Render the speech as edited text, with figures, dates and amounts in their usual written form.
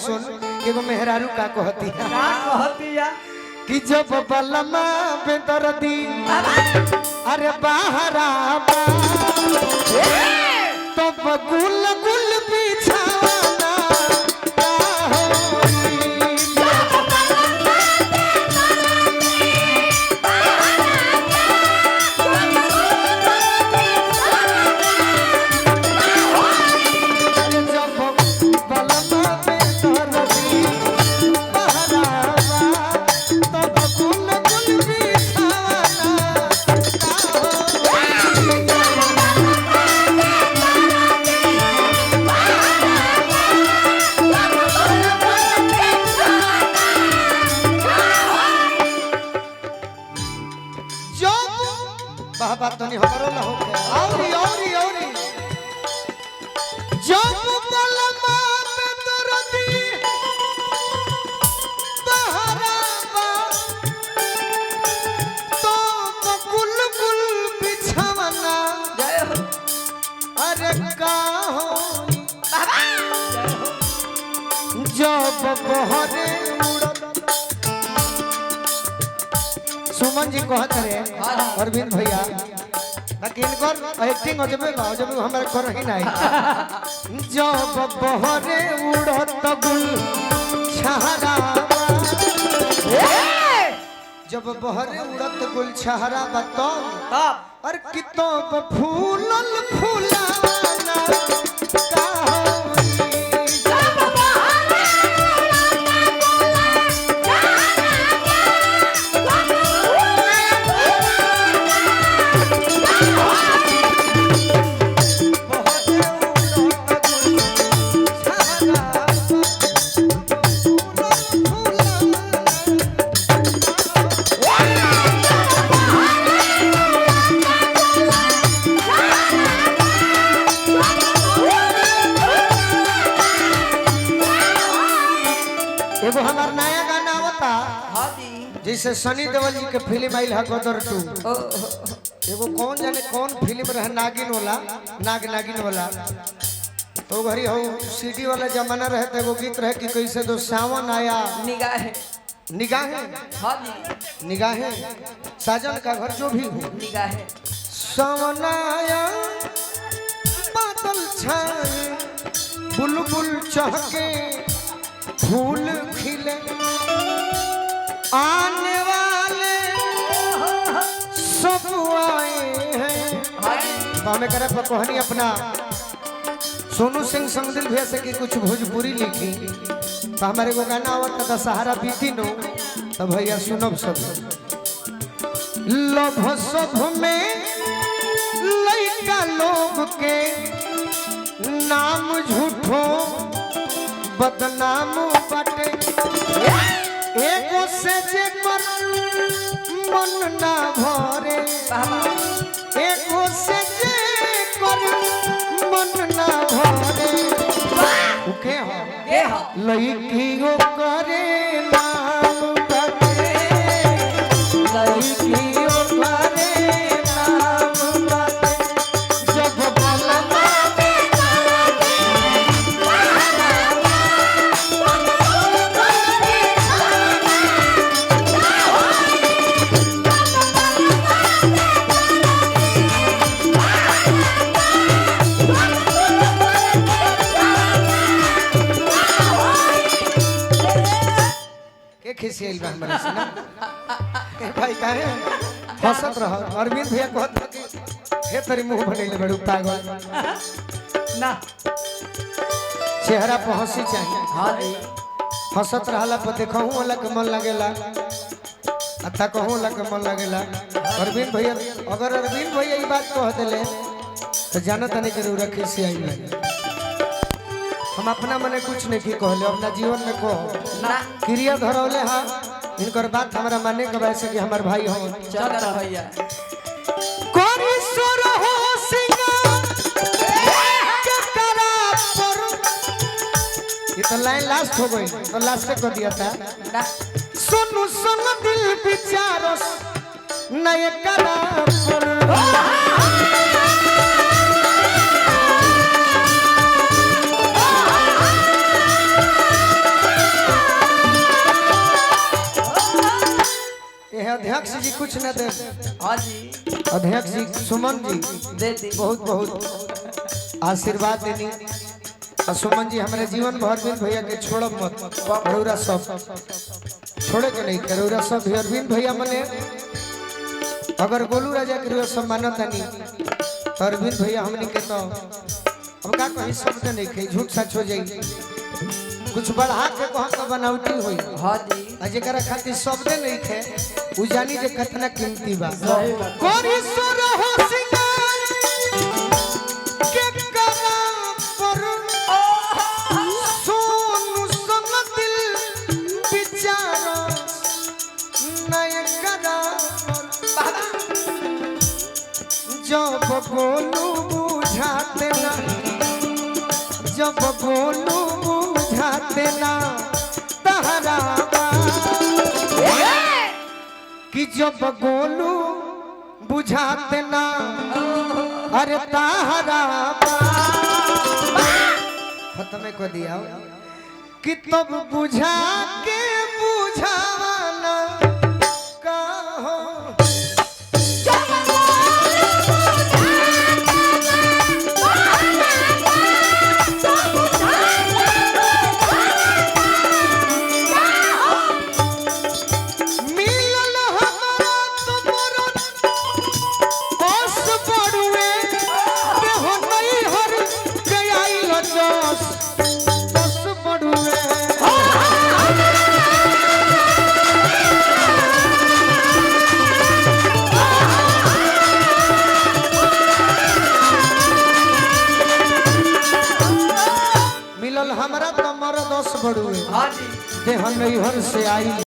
सुन एगो मेहरारू का कहती है का कहतिया कि जब बलमा बेदर्दी अरे बाहरा तो गुल गुल बिछाना बात तो नहीं हमारो ना होके औरी जब बलमा बेदर्दी बहरावा तो गुल गुल बिछावना अरे का हो जब बहरे उड़त सुमन जी कहत रहे अरविंद भैया बाकी इनकर एक्टिंग अजबे हमारे कर ही नहीं जब बहरे उड़त गुल छहरावा जब बहरे उड़त गुल छहरावा तब और कितब फूलल फूलाना एगो हमार नया गाना आवता जैसे सनी देओल जी के फिल्म आइल है गदर 2 एगो कौन जाने कौन फिल्म रहे नागिन वाला तो घरी हो सीडी वाला जमाना रहे तो एगो गीत रहे कि कैसे दो सावन आया निगाहें साजन का घर जो भी हो निगाहें सावन आया बादल छाए बुलबुल चहके फूल खिले आने वाले सब आए हैं तो हमें करे पर कहानी अपना सोनू सिंह समदिल भैया से कि कुछ भोजपुरी लिखी तो हमारे को गाना आवता दशहरा बीती नो तो भैया सुनब सब लोभ सब में लइका लोग के नाम झूठो बदनाम बाटे एगो से जे कर मन ना भरे एगो से जे कर मन ना भरे उके हो लइकियो करे नाम बाटे लइकियो करे नाम बाटे जब बलमा खिसियल बा हमरा से ना के भाई काहे हंसत रह अरविंद भैया कहत कि हे तेरी मुंह बनैले बड़ू पागल ना चेहरा पर हंसी चाहिए हां जी हंसत रहला पर देखहु वाला के मन लागेला अच्छा कहूं वाला के मन लागेला अरविंद भैया अगर अरविंद भैया ई बात कह देले तो जानत नहीं के रखी खिसियल हम अपना मने कुछ नहीं की कहले अपना जीवन में कहो ना क्रिया धरौले हां इनकर बात हमरा माने के वैसे कि हमर भाई हो चल भैया कोरी सुर हो सिंगार के करा पर ये तो लाइन लास्ट हो गई तो लास्ट से कर दिया था सुन सुन दिल विचारो नए करा पर अध्यक्ष जी कुछ न दे। हाँ जी अध्यक्ष जी सुमन जी दे दी। बहुत बहुत आशीर्वाद देनी। और सुमन जी हमारे जीवन भर में भैया के छोड़ब मत। रौरा सब छोड़े के नहीं रौरा सब भी अरविंद भैया मने अगर गोलू राजा के रुआ सम्मानत नहीं तो अरविंद भैया हमने के तो अब का कहीं शब्द नहीं कही झूठ सच हो जाई। कुछ बढ़ा के कहा तो बनावटी हुई। हाँ जी आ जेकरा खातिर शब्द नहीं खे उ जानी जे कितना कीमती बा। सही बात। कोरी सुर हो सिंगार के करा पर सोनू संग दिल विचार नय करा जब गोलू बुझाते ना जब गोलू बुझाते ना तहरा कि जब गोलू बुझाते ना अरे तहरा खत्म कर दिया कि तब बुझा के बुझाना कहो मिलल हमरा तो मर 10 बड़ुए। हाँ जी देह नैहर से आई।